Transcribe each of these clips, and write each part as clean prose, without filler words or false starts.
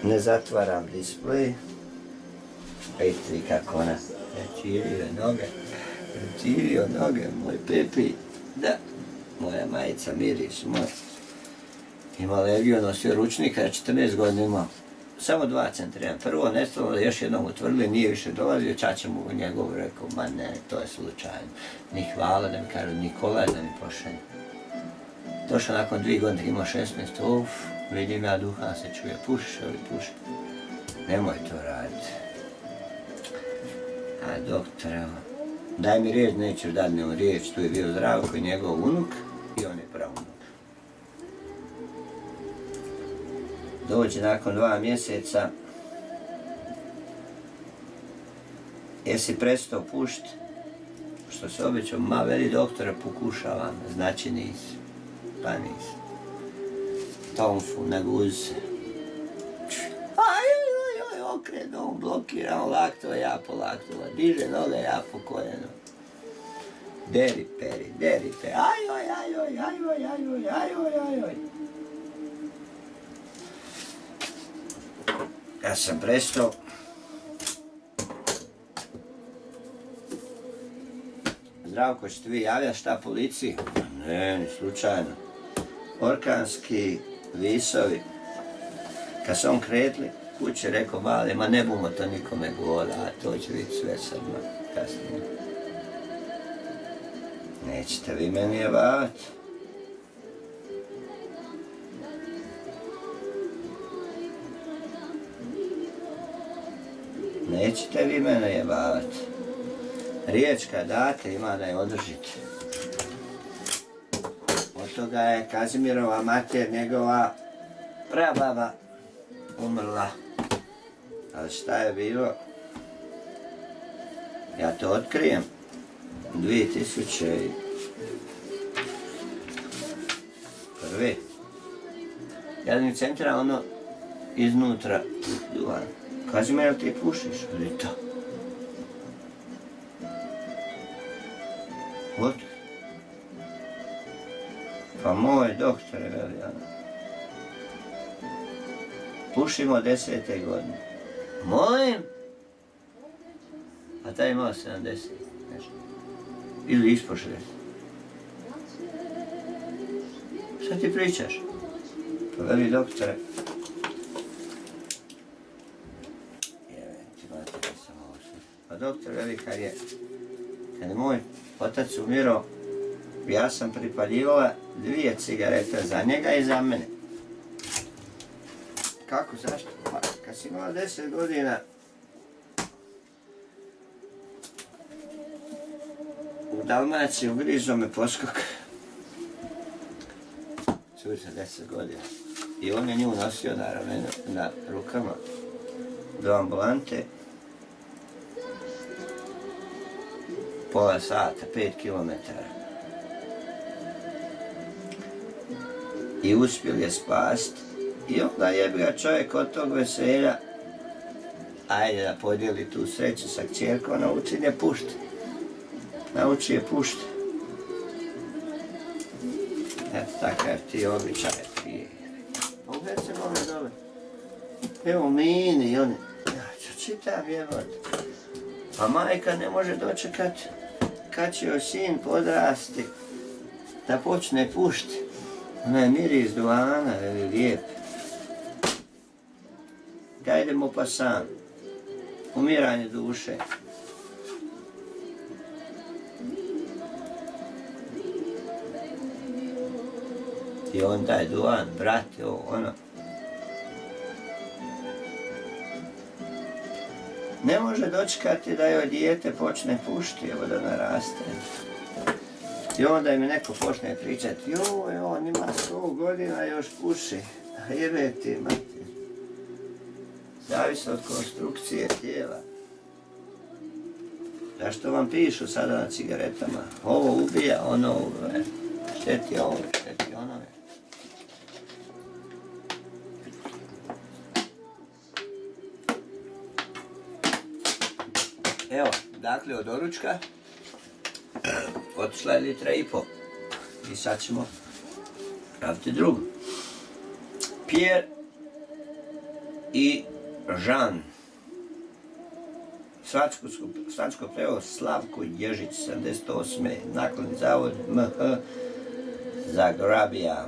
ne zatvaram displej. Vidite kako ona čirio noge, moj Pepi, da, moja majica miriš, moj. Ima alergiju, nosio ručnika, ja 14 godina imao. Samo 2 centra. Prvo nestalo, još jednom utvrdili, nije više dolazio, čača mu njegov rekao, ma ne, to je slučajno. Ni hvala da mi kažu, Nikolaj da mi pošalje. Došao nakon 2 godine, imao 16, vidim ja duhan se čuje, pušiš ili puši. Nemoj to raditi. A doktor, evo, daj mi riječ, nećeš dati mi riječ, tu je bio Zdravko i njegov unuk i on je praunuk. Dođe nakon 2 mjeseca, jesi prestao pušiti? Što se običao, ma veli doktore, pokušavam, znači nisi, pa nisi. Tomfu, ne guzi. Okrenuo, blokirao, laktova, ja po laktova, diže noge, ja po koljeno. Deri peri, ajoj. Ja sam prestao. Zdravko, ćete vi javljati šta policiji? Ne, ni slučajno. Orkanski visovi, kad su on kretli, kuće rekao, mali, ma ne bumo to nikome govoriti, a to će biti sve sad kasnije. Nećete vi meni jebavati. Nećete vi mene jebavati. Riječ kad date ima da je održite. Od toga je Kazimirova mater, njegova prababa, umrla. Ali šta je bilo? Ja to otkrijem. 2001. Ja mi centra ono iznutra duvan. Kazimir, jel ti pušiš? Ili to? Od? Pa moj doktore, veli ono. Pušimo 10. godine. Molim? A taj imao 70, nešto. Ili ispod 60. Šta ti pričaš? Pa veli doktore. Pa doktor veli kad je moj otac umirao, ja sam pripaljivala 2 cigarete za njega i za mene. Kako, zašto? Pa kad si imala 10 godina, u Dalmaciji ugrizo me poskok. Curica 10 godina. I on je nju nosio na rukama do ambulante. Pola sata, 5 kilometara. I uspjeli je spasti. I onda jebi ga čovjek od tog veselja, ajde da podijeli tu sreću sa kćerkom, nauči je pušti. Nauči je pušti. Eto takav ti običaj prije. Pa u Hercegovini dole. Evo mini i oni. Ja ću čitam jebati. Pa majka ne može dočekat kad će joj sin podrasti da počne pušti. Ona je miris duvana, veli lijep. Gajdemo pa sam. Umiranje duše. I on taj duvan, brate, ono. Ne može dočekati da joj dijete počne pušti, evo da naraste. I onda mi neko počne pričati, joj, on ima 100 godina još puši. A jebe ti, mati. Zavisi od konstrukcije tijela. Zašto vam pišu sada na cigaretama? Ovo ubija, ono ubija. Šteti ovo, šteti onome. Evo, dakle od doručka otišla je 1,5 litra. I sad ćemo praviti drugu. Pierre i Žan. Slatko prevod Slavko Ježić, 78. Nakladni zavod MH Zagrabija.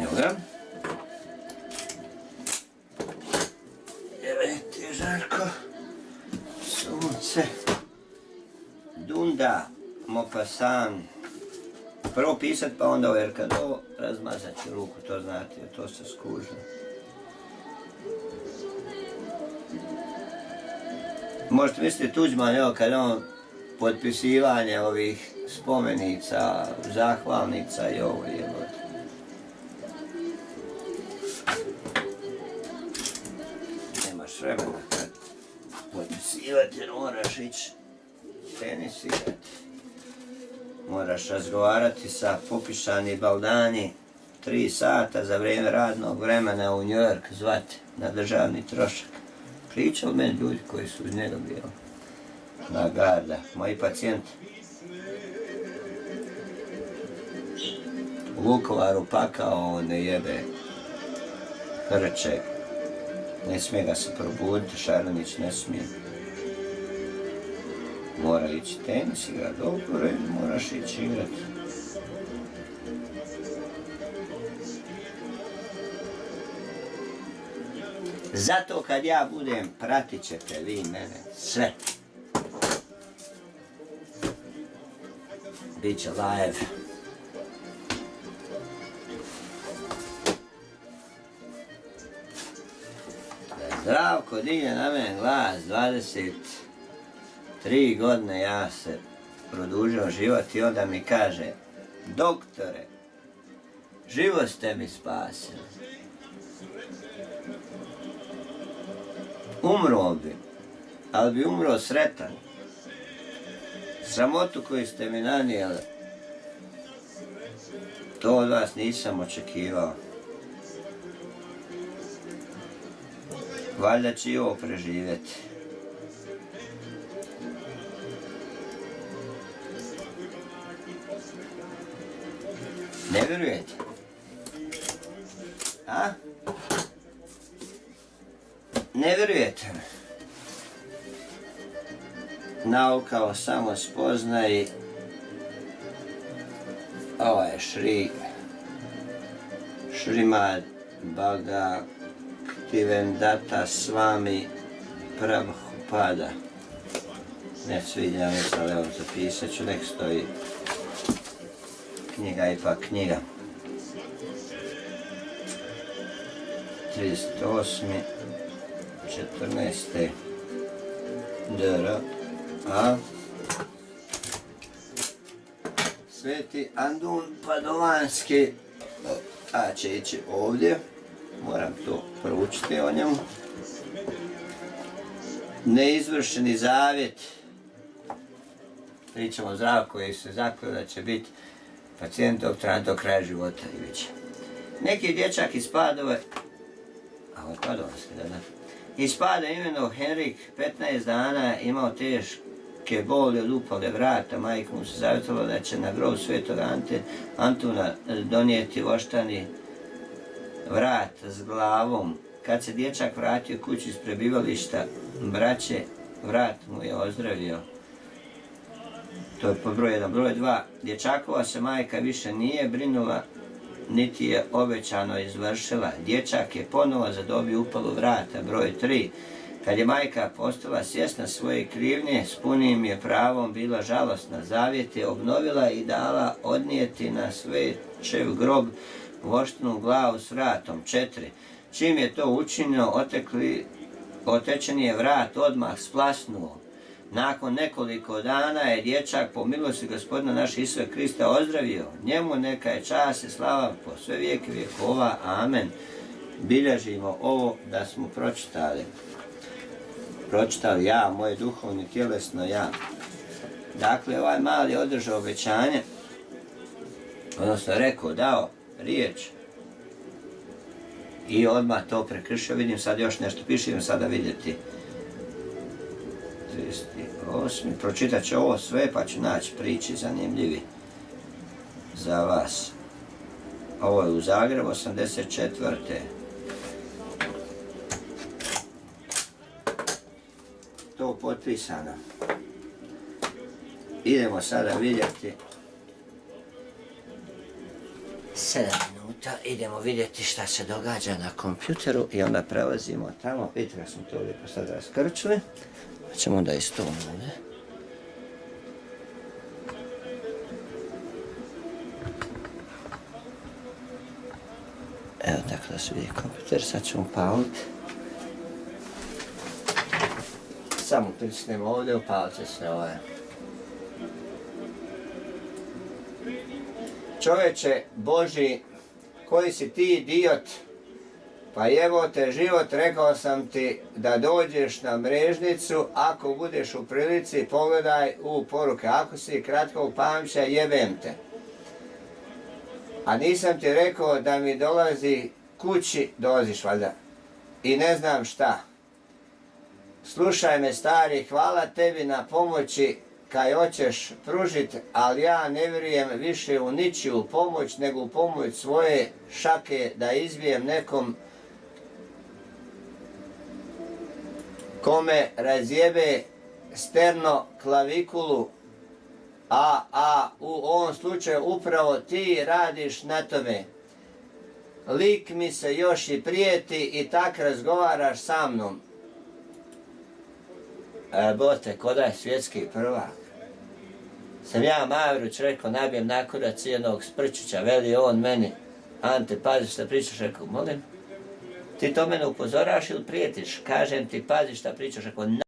Evo ga. Jevete, Žarko. Sunce. Dunda. Mopasan. Prvo pisat pa onda jer kad ovo razmazat ću ruku, to znate, to se skužno. Možete misliti Tuđman, evo kad on potpisivanje ovih spomenica, zahvalnica i ovo je. Nemaš vremena kad potpisivati jer moraš ići tenisirati. Moraš razgovarati sa popišani baldani 3 sata za vrijeme radnog vremena u New York zvati na državni trošak. Pričao meni ljudi koji su uz njega bili na garda, moji pacijenti. U Vukovaru pakao ne jebe hrče, ne smije ga se probuditi, Šaranić ne smije. Mora ići tenis igrat, dobro, moraš ići igrat. Zato kad ja budem, pratit ćete vi mene sve. Biće live. Zdravko digne na mene glas, 23 godine ja se produžio život i onda mi kaže: doktore, život ste mi spasili. Umro bi, ali bi umro sretan. Sramotu koju ste mi nanijeli, to od vas nisam očekivao. Valjda će i ovo preživjeti. Ne vjerujete? A? Ne vjerujete me? Nauka o samospoznaji, ovo je Šrimad Bhaktivedanta Swami Prabhupada. Ne sviđa mi se, ali evo zapisat ću, nek stoji. Knjiga ipak knjiga. 38. 14. dr. A. Sveti Andun Padovanski. A će ići ovdje. Moram to proučiti o njemu. Neizvršeni zavjet. Pričamo o Zdravku koji se zakleo da će biti pacijent doktora do kraja života i već. Neki dječak iz Padove, iz Padove imenovao Henrik, 15 dana imao teške boli od upale vrata. Majka mu se zavjetovala da će na grob svetog Antuna donijeti voštani vrat s glavom. Kad se dječak vratio kući iz prebivališta braće, vrat mu je ozdravio. To je pod broj 1. Broj 2. Dječakova se majka više nije brinula, niti je obećano izvršila. Dječak je ponovo zadobio upalu vrata. Broj 3. Kad je majka postala svjesna svoje krivnje, s punim je pravom bila žalosna. Zavjet je obnovila i dala odnijeti na svećev grob voštanu glavu s vratom. 4. Čim je to učinio, otečeni je vrat odmah splasnuo. Nakon nekoliko dana je dječak po milosti Gospodina naša Isusa Krista ozdravio. Njemu neka je čast i slava po sve vijeke vjekova. Amen. Bilježimo ovo da smo pročitali. Pročitali ja, moje duhovno tjelesno ja. Dakle, ovaj mali je održao obećanje, odnosno rekao, dao riječ i odmah to prekršio. Vidim sad još nešto piše, idem sada vidjeti 38. Pročitat ću ovo sve pa ću naći priči zanimljivi za vas. Ovo je u Zagrebu 84. To potpisano. Idemo sada vidjeti 7 minuta, idemo vidjeti šta se događa na kompjuteru i onda prelazimo tamo. Vidite da smo to lijepo sad raskrčili. Pa ćemo onda isto ovdje. Evo tako da se vidi kompjuter, sad ćemo upaliti. Samo pritisnemo ovdje, upalit će se ovaj. Čovječe Boži, koji si ti idiot, pa evo te život, rekao sam ti da dođeš na mrežnicu, ako budeš u prilici pogledaj u poruke, ako si kratko upamća jebem te. A nisam ti rekao da mi dolazi kući, dolaziš valjda, i ne znam šta. Slušaj me stari, hvala tebi na pomoći kaj hoćeš pružit, ali ja ne vjerujem više u ničiju pomoć, nego u pomoć svoje šake da izbijem nekom kome razjebe sterno klavikulu, a u ovom slučaju upravo ti radiš na tome. Lik mi se još i prijeti i tak razgovaraš sa mnom. Bote, ko da je svjetski prvak. Sam ja Mavrić rekao, nabijem na kurac jednog Sprčića, veli on meni, Ante, pazi šta pričaš, rekao, molim, ti to mene upozoraš ili prijetiš? Kažem ti, pazi šta pričaš, rekao,